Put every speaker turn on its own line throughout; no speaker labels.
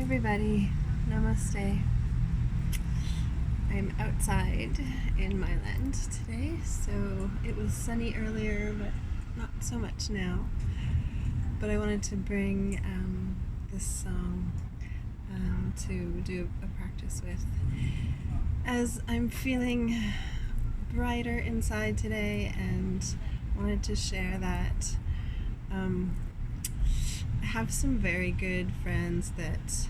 Hi everybody, namaste. I'm outside in my land today, so it was sunny earlier, but not so much now. But I wanted to bring this song to do a practice with, as I'm feeling brighter inside today, and wanted to share that I have some very good friends that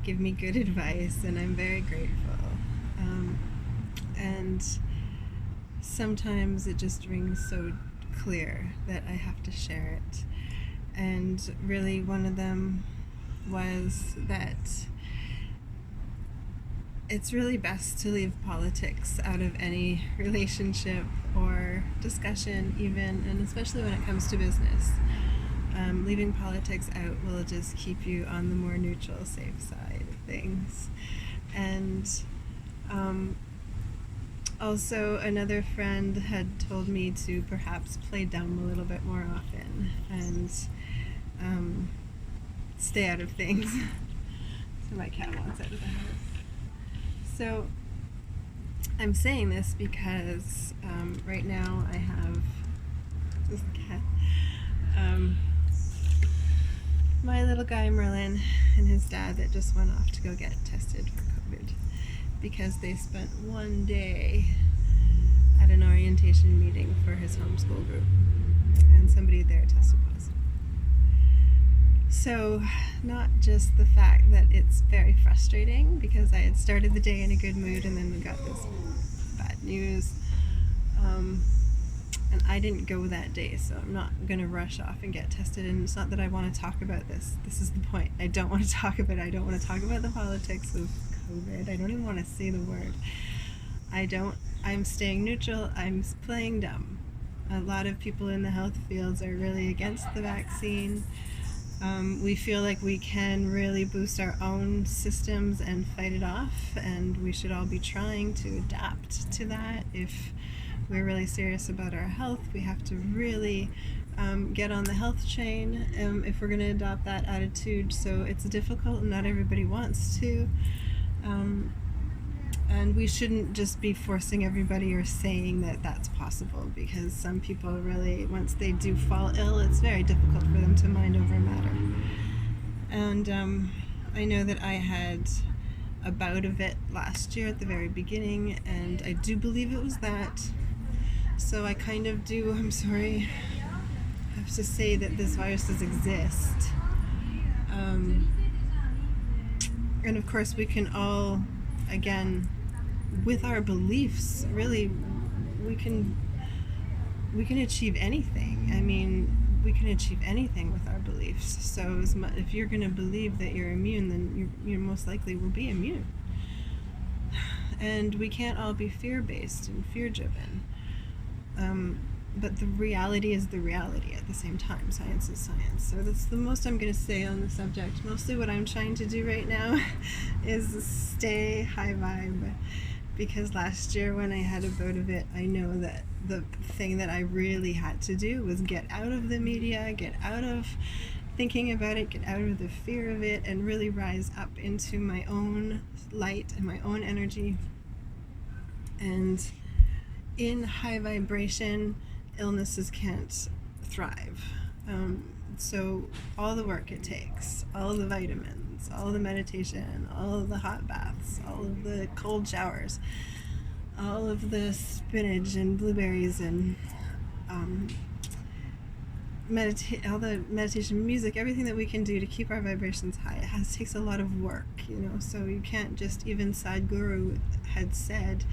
give me good advice, and I'm very grateful. And sometimes it just rings so clear that I have to share it. And really, one of them was that it's really best to leave politics out of any relationship or discussion, even, and especially when it comes to business. Leaving politics out will just keep you on the more neutral, safe side of things. And also, another friend had told me to perhaps play dumb a little bit more often and stay out of things. So my cat wants out of the house. So I'm saying this because right now I have this cat. My little guy Merlin and his dad that just went off to go get tested for COVID because they spent one day at an orientation meeting for his homeschool group and somebody there tested positive. So not just the fact that it's very frustrating because I had started the day in a good mood and then we got this bad news, and I didn't go that day, so I'm not going to rush off and get tested. And it's not that I want to talk about this. This is the point. I don't want to talk about it. I don't want to talk about the politics of COVID. I don't even want to say the word. I'm staying neutral. I'm playing dumb. A lot of people in the health fields are really against the vaccine. We feel like we can really boost our own systems and fight it off, and we should all be trying to adapt to that. If we're really serious about our health, we have to really get on the health train if we're going to adopt that attitude. So it's difficult and not everybody wants to. And we shouldn't just be forcing everybody or saying that that's possible, because some people really, once they do fall ill, it's very difficult for them to mind over matter. And I know that I had a bout of it last year at the very beginning, and I do believe it was that. So I kind of do, I'm sorry, have to say that this virus does exist. And of course we can all, again, with our beliefs, really, we can achieve anything. I mean, we can achieve anything with our beliefs. So if you're going to believe that you're immune, then you most likely will be immune. And we can't all be fear-based and fear-driven. But the reality is the reality at the same time. Science is science. So that's the most I'm going to say on the subject. Mostly what I'm trying to do right now is stay high vibe. Because last year when I had a bout of it, I know that the thing that I really had to do was get out of the media, get out of thinking about it, get out of the fear of it, and really rise up into my own light and my own energy. And in high vibration, illnesses can't thrive. So all the work it takes, all the vitamins, all the meditation, all of the hot baths, all of the cold showers, all of the spinach and blueberries and all the meditation music, everything that we can do to keep our vibrations high, takes a lot of work, so you can't just, even Sadhguru had said,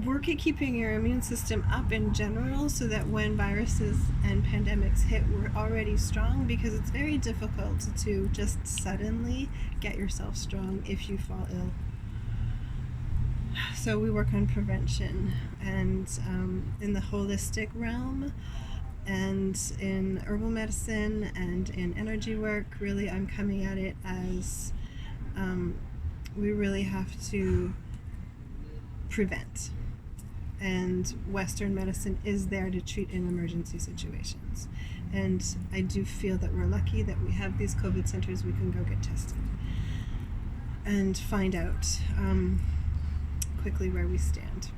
work at keeping your immune system up in general so that when viruses and pandemics hit, we're already strong, because it's very difficult to just suddenly get yourself strong if you fall ill. So we work on prevention, and in the holistic realm and in herbal medicine and in energy work, really I'm coming at it as we really have to prevent. And Western medicine is there to treat in emergency situations. And I do feel that we're lucky that we have these COVID centers we can go get tested and find out quickly where we stand.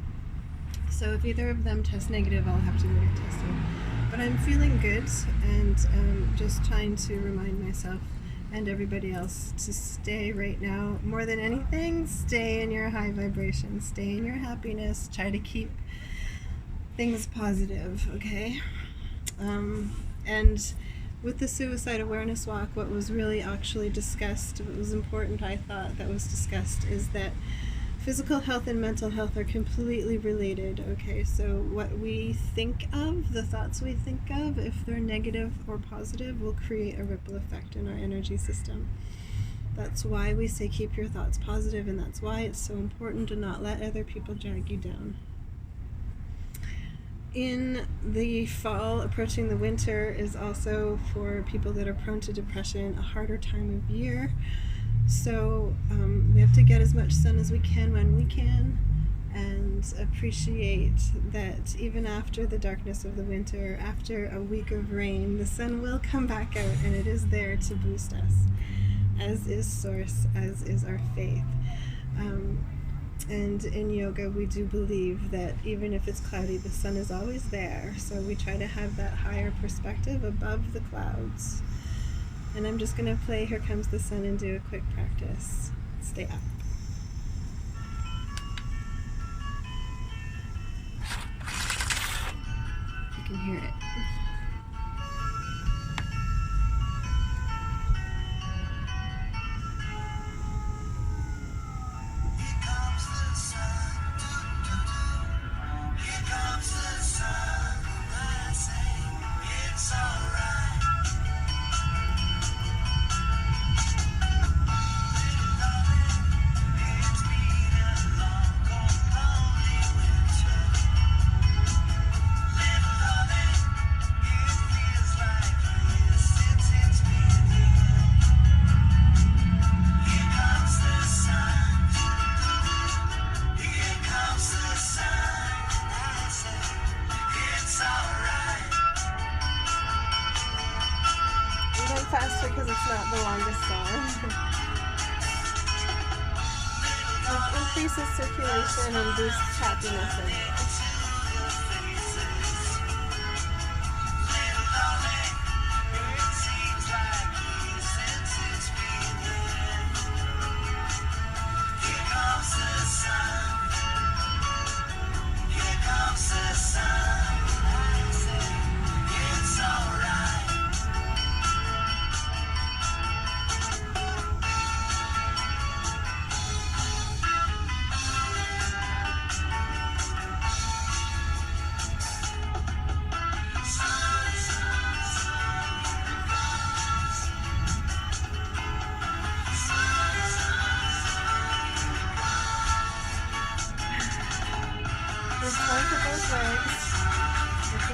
So if either of them test negative, I'll have to go get tested. But I'm feeling good, and just trying to remind myself and everybody else to stay right now, more than anything, stay in your high vibration, stay in your happiness, try to keep things positive, okay? And with the Suicide Awareness Walk, what was really actually discussed, what was important, I thought, that was discussed, is that physical health and mental health are completely related, okay? So what we think of, the thoughts we think of, if they're negative or positive, will create a ripple effect in our energy system. That's why we say keep your thoughts positive, and that's why it's so important to not let other people drag you down. In the fall, approaching the winter is also, for people that are prone to depression, a harder time of year. So we have to get as much sun as we can when we can, and appreciate that even after the darkness of the winter, after a week of rain, the sun will come back out, and it is there to boost us, as is Source, as is our faith. And in yoga, we do believe that even if it's cloudy, the sun is always there. So we try to have that higher perspective above the clouds. And I'm just going to play Here Comes the Sun and do a quick practice. Stay up. You can hear it. Faster because it's not the longest song. It increases circulation and boosts happiness in you.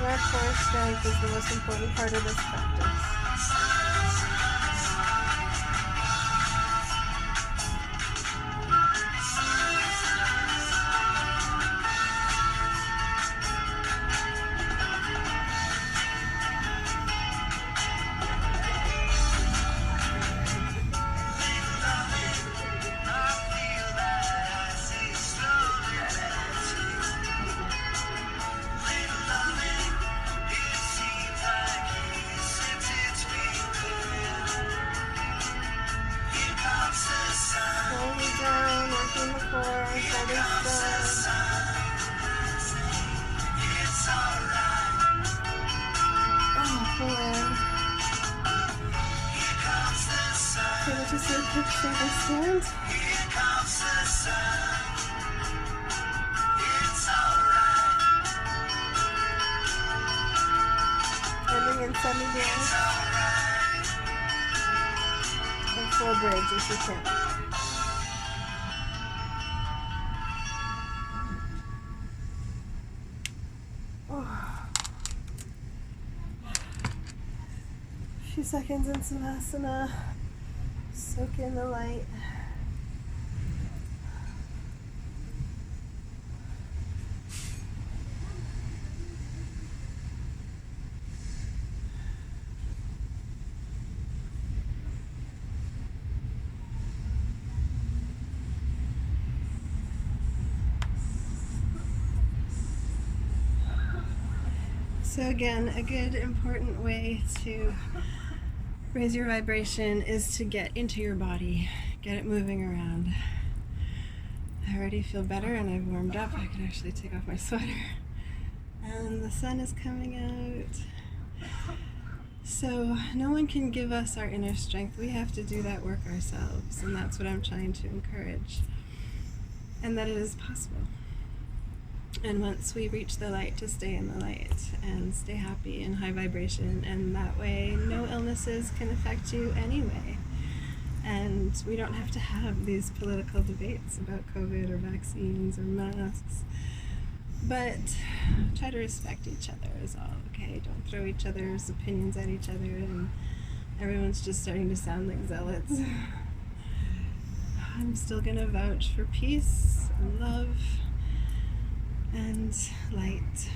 Our core strength is the most important part of this practice. To see a picture of the stand. Ending in semi-dance. And full bridge if you can. A few seconds in Savasana. Soak in the light. So again, a good important way to raise your vibration is to get into your body, get it moving around. I already feel better and I've warmed up. I can actually take off my sweater. And the sun is coming out. So no one can give us our inner strength. We have to do that work ourselves, and that's what I'm trying to encourage. And that it is possible. And once we reach the light, to stay in the light and stay happy and high vibration, and that way no illnesses can affect you anyway. And we don't have to have these political debates about COVID or vaccines or masks. But try to respect each other is all, okay? Don't throw each other's opinions at each other, and everyone's just starting to sound like zealots. I'm still gonna vouch for peace and love and light.